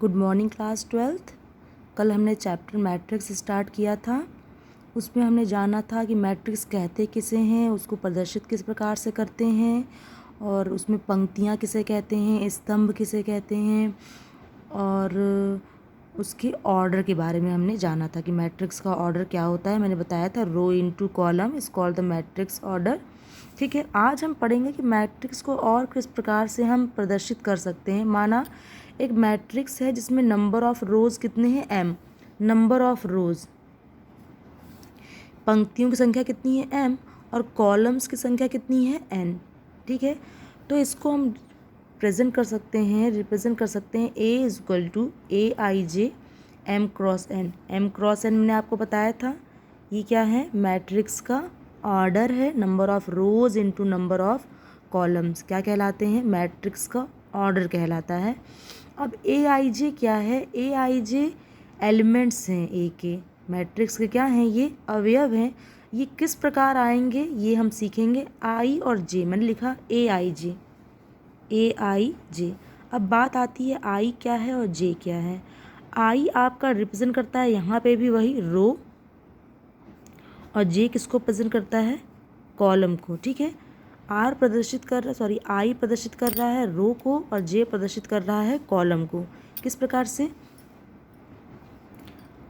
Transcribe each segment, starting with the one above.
Good morning class 12th। कल हमने chapter matrix start किया था। उसमें हमने जाना था कि मैट्रिक्स कहते किसे हैं, उसको प्रदर्शित किस प्रकार से करते हैं, और उसमें पंक्तियाँ किसे कहते हैं, स्तंभ किसे कहते हैं, और उसके ऑर्डर के बारे में हमने जाना था कि मैट्रिक्स का ऑर्डर क्या होता है। मैंने बताया था row into column is called the matrix order. ठीक है, आज हम पढ़ेंगे कि मैट्रिक्स को और किस प्रकार से हम प्रदर्शित कर सकते हैं। माना एक मैट्रिक्स है जिसमें नंबर ऑफ रोज़ कितने हैं, m, नंबर ऑफ रोज़, पंक्तियों की संख्या कितनी है m, और कॉलम्स की संख्या कितनी है n। ठीक है, तो इसको हम प्रेजेंट कर सकते हैं, रिप्रेजेंट कर सकते हैं a is equal to A I J M cross N. M cross N मैंने आपको बताया था, ये क्या है, मैट्रिक्स का ऑर्डर है। Number of rows into number of columns क्या कहलाते हैं, मैट्रिक्स का ऑर्डर कहलाता है। अब ए आई जे क्या है, ए आई जे एलिमेंट्स हैं ए के, मैट्रिक्स के क्या हैं, ये अवयव हैं। ये किस प्रकार आएंगे ये हम सीखेंगे। आई और जे, मैंने लिखा ए आई जे, ए आई जे। अब बात आती है आई क्या है और जे क्या है। आई आपका रिप्रेजेंट करता है यहाँ पे भी वही रो, और जे किसको प्रेजेंट करता है, कॉलम को। ठीक है, आर प्रदर्शित कर रहा, सॉरी आई प्रदर्शित कर रहा है रो को, और जे प्रदर्शित कर रहा है कॉलम को। किस प्रकार से,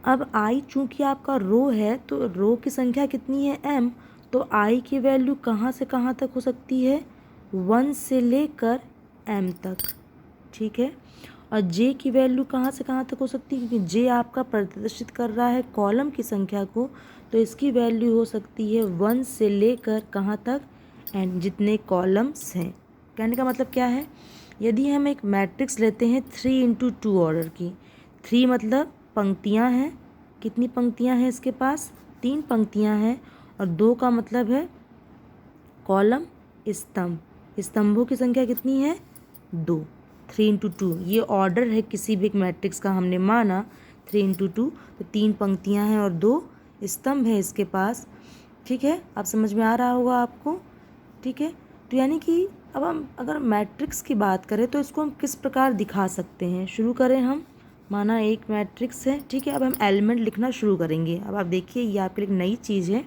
अब आई चूंकि आपका रो है तो रो की संख्या कितनी है m, तो आई की वैल्यू कहाँ से कहाँ तक हो सकती है, 1 से लेकर m तक। ठीक है, और j की वैल्यू कहाँ से कहाँ तक हो सकती है, क्योंकि j आपका प्रदर्शित कर रहा है कॉलम की संख्या को, तो इसकी वैल्यू हो सकती है 1 से लेकर कहाँ तक n, जितने कॉलम्स हैं। कहने का मतलब क्या है, यदि हम एक मैट्रिक्स लेते हैं 3x2 ऑर्डर की, 3 मतलब पंक्तियां हैं, कितनी पंक्तियां हैं इसके पास, 3 पंक्तियां हैं, और 2 का मतलब है कॉलम, स्तंभ, स्तंभों की संख्या कितनी है, 2। 3x2 ये ऑर्डर है किसी भी मैट्रिक्स का, हमने माना 3x2, तो 3 पंक्तियां हैं और 2 स्तंभ हैं इसके पास। ठीक है, अब समझ में आ रहा होगा आपको। ठीक है, तो यानी कि अब हम अगर मैट्रिक्स की बात करें तो इसको हम किस प्रकार दिखा सकते हैं। शुरू करें हम, माना एक मैट्रिक्स है। ठीक है, अब हम एलिमेंट लिखना शुरू करेंगे। अब आप देखिए ये आपके लिए नई चीज़ है।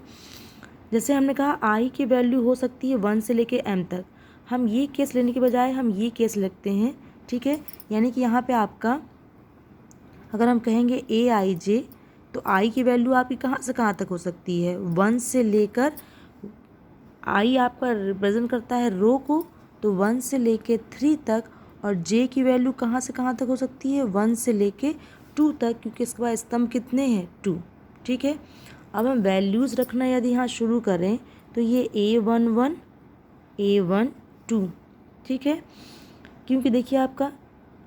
जैसे हमने कहा आई की वैल्यू हो सकती है 1 से लेके m तक, हम ये केस लेने के बजाय हम ये केस लिखते हैं। ठीक है, यानी कि यहाँ पे आपका अगर हम कहेंगे ए आई जे, तो आई की वैल्यू आपकी कहाँ से कहाँ तक हो सकती है, 1 से लेकर, आई आपका रिप्रेजेंट करता है रो को, तो 1 से लेके 3 तक, और जे की वैल्यू कहाँ से कहाँ तक हो सकती है, 1 से लेके 2 तक, क्योंकि इसके बाद स्तंभ कितने हैं, 2। ठीक है, अब हम वैल्यूज़ रखना यदि यहाँ शुरू करें तो ये A11, A12। ठीक है, क्योंकि देखिए आपका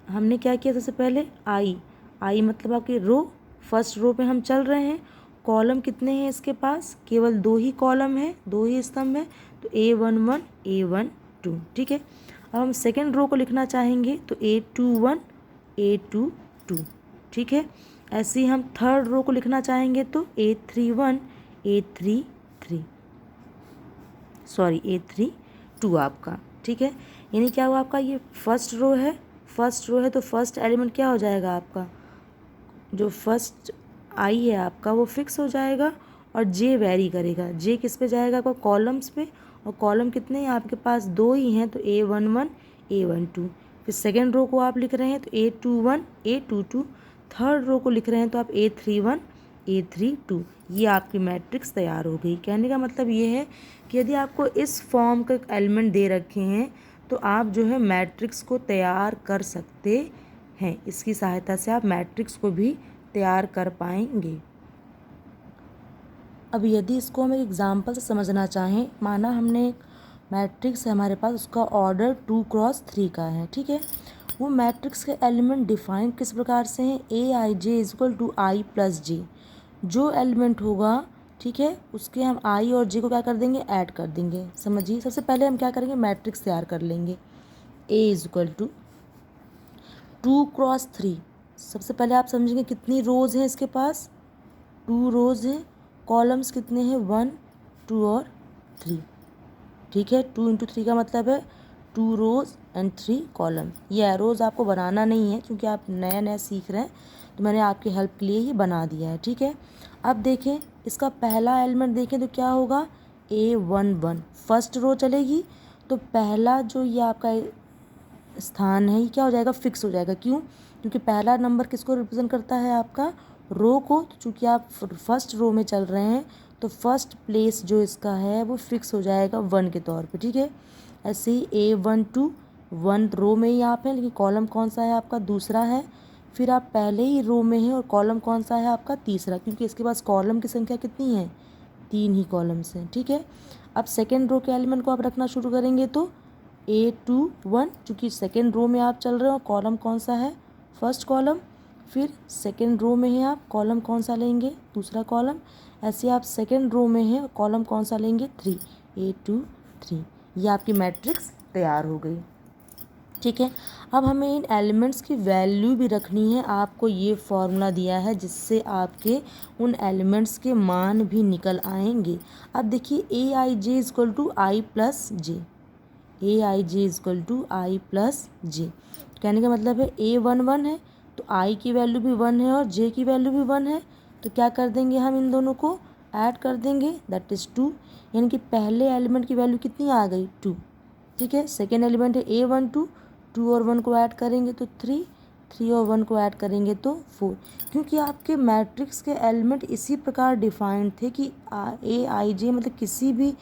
हमने क्या किया, सबसे पहले आई मतलब आपकी रो, फर्स्ट रो पे हम चल रहे हैं। कॉलम कितने हैं इसके पास, केवल 2 ही कॉलम है, 2 ही स्तंभ है, तो A11, A12। ठीक है, अब हम सेकेंड रो को लिखना चाहेंगे तो A21, A22। ठीक है, ऐसे ही हम थर्ड रो को लिखना चाहेंगे तो A31, A33, सॉरी A32 आपका। ठीक है, यानी क्या हुआ आपका, ये फर्स्ट रो है, फर्स्ट रो है तो फर्स्ट एलिमेंट क्या हो जाएगा आपका, जो फर्स्ट आई है आपका वो फिक्स हो जाएगा, और जे वेरी करेगा। जे किस पे जाएगा आपका, कॉलम्स पे, और कॉलम कितने हैं आपके पास, 2 ही हैं, तो A11, A12। फिर सेकेंड रो को आप लिख रहे हैं तो A21, A22। थर्ड रो को लिख रहे हैं तो आप A31, A32। ये आपकी मैट्रिक्स तैयार हो गई। कहने का मतलब ये है कि यदि आपको इस फॉर्म के एलिमेंट दे रखे हैं तो आप जो है मैट्रिक्स को तैयार कर सकते हैं। इसकी सहायता से आप मैट्रिक्स को भी तैयार कर पाएंगे। अब यदि इसको हम एक एग्जाम्पल से समझना चाहें, माना हमने एक मैट्रिक्स है हमारे पास, उसका ऑर्डर 2x3 का है। ठीक है, वो मैट्रिक्स के एलिमेंट डिफाइन किस प्रकार से हैं, A I J is equal to I plus J. जो एलिमेंट होगा, ठीक है, उसके हम आई और जे को क्या कर देंगे, ऐड कर देंगे। समझिए, सबसे पहले हम क्या करेंगे, मैट्रिक्स तैयार कर लेंगे। ए इज इक्वल टू 2x3। सबसे पहले आप समझेंगे कितनी रोज़ हैं इसके पास, 2 रोज़ हैं। कॉलम्स कितने हैं, 1, 2 और 3। ठीक है, 2 × 3 का मतलब है 2 रोज़ एंड 3 कॉलम। ये एरोज़ आपको बनाना नहीं है क्योंकि आप नया नया सीख रहे हैं, तो मैंने आपकी हेल्प के लिए ये बना दिया है, ठीक है। अब देखें इसका पहला एलिमेंट देखें तो क्या होगा, A11 फर्स्ट रो चलेगी, तो पहला जो ये आपका स्थान है ये क्या हो जाएगा, फिक्स हो जाएगा। क्यों? क्योंकि पहला नंबर किसको रिप्रेजेंट करता है, आपका रो को। तो चूँकि आप फर्स्ट रो में चल रहे हैं तो फर्स्ट प्लेस जो इसका है वो फिक्स हो जाएगा 1 के तौर पे, ठीक है। ऐसे ही A12 1 रो में ही आप हैं, लेकिन कॉलम कौन सा है आपका, दूसरा है। फिर आप पहले ही रो में हैं और कॉलम कौन सा है आपका, तीसरा, क्योंकि इसके पास कॉलम की संख्या कितनी है, 3 ही कॉलम्स हैं, ठीक है। अब सेकेंड रो के एलिमेंट को आप रखना शुरू करेंगे तो A21, चूँकि सेकेंड रो में आप चल रहे हो, कॉलम कौन सा है, फर्स्ट कॉलम। फिर सेकेंड रो में हैं आप, कॉलम कौन सा लेंगे, दूसरा कॉलम। ऐसे आप सेकेंड रो में हैं, कॉलम कौन सा लेंगे, 3, A23। ये आपकी मैट्रिक्स तैयार हो गई, ठीक है। अब हमें इन एलिमेंट्स की वैल्यू भी रखनी है। आपको ये फॉर्मूला दिया है जिससे आपके उन एलिमेंट्स के मान भी निकल आएंगे। अब देखिए Aij equal to I plus J, Aij equal to I plus J, कहने का मतलब है A11 है तो i की वैल्यू भी 1 है और j की वैल्यू भी 1 है, तो क्या कर देंगे हम, इन दोनों को ऐड कर देंगे, दैट इज़ 2। यानी कि पहले एलिमेंट की वैल्यू कितनी आ गई, 2, ठीक है। सेकेंड एलिमेंट है A12, 2 और 1 को ऐड करेंगे तो 3, 3 और 1 को ऐड करेंगे तो 4। क्योंकि आपके मैट्रिक्स के एलिमेंट इसी प्रकार डिफाइंड थे कि Aij मतलब किसी भी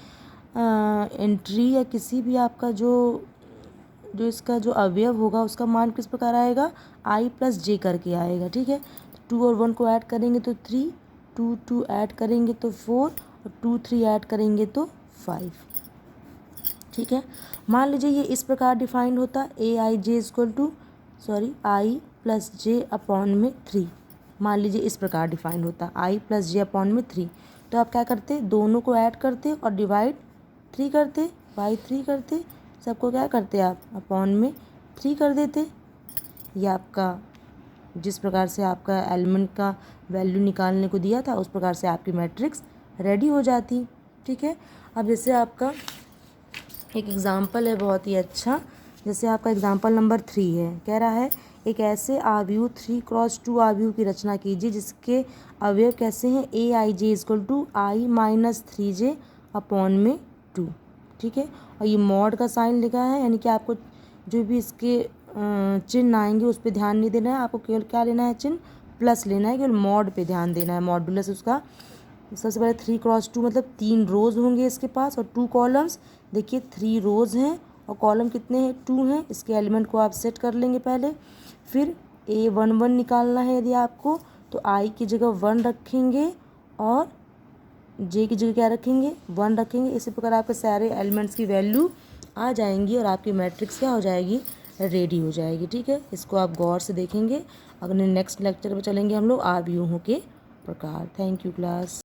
एंट्री या किसी भी आपका जो इसका जो अवयव होगा उसका मान किस प्रकार आएगा, i प्लस जे करके आएगा, ठीक है। 2 और 1 को ऐड करेंगे तो 3, 2 2 ऐड करेंगे तो 4 और 2 3 ऐड करेंगे तो 5, ठीक है। मान लीजिए ये इस प्रकार डिफाइंड होता, Aij equal to i plus J upon में 3। मान लीजिए इस प्रकार डिफाइंड होता i प्लस जे अपॉन में 3, तो आप क्या करते, दोनों को ऐड करते और डिवाइड 3 करते, बाई 3 करते, सबको क्या करते आप, अपॉन में 3 कर देते। ये आपका जिस प्रकार से आपका एलिमेंट का वैल्यू निकालने को दिया था उस प्रकार से आपकी मैट्रिक्स रेडी हो जाती, ठीक है। अब जैसे आपका एक एग्ज़ाम्पल है बहुत ही अच्छा, जैसे आपका एग्ज़ाम्पल नंबर 3 है, कह रहा है एक ऐसे आव्यूह 3x2 आव्यूह की रचना कीजिए जिसके अवयव कैसे हैं, Aij equal to i minus 3j upon में 2, ठीक है। और ये मॉड का साइन लिखा है, यानी कि आपको जो भी इसके चिन्ह आएंगे उस पर ध्यान नहीं देना है, आपको केवल क्या लेना है, चिन्ह प्लस लेना है, केवल मॉड पे ध्यान देना है, मॉडुलस उसका। सबसे पहले 3x2 मतलब 3 रोज़ होंगे इसके पास और 2 कॉलम्स। देखिए 3 रोज़ हैं और कॉलम कितने हैं, 2 हैं। इसके एलिमेंट को आप सेट कर लेंगे पहले। फिर A11 निकालना है यदि आपको, तो i की जगह 1 रखेंगे और j की जगह क्या रखेंगे, 1 रखेंगे। इसी प्रकार आपके सारे एलिमेंट्स की वैल्यू आ जाएंगी और आपकी मैट्रिक्स क्या हो जाएगी, रेडी हो जाएगी, ठीक है। इसको आप गौर से देखेंगे। अगले नेक्स्ट लेक्चर में चलेंगे हम लोग आव्यूहों के प्रकार। Thank you class.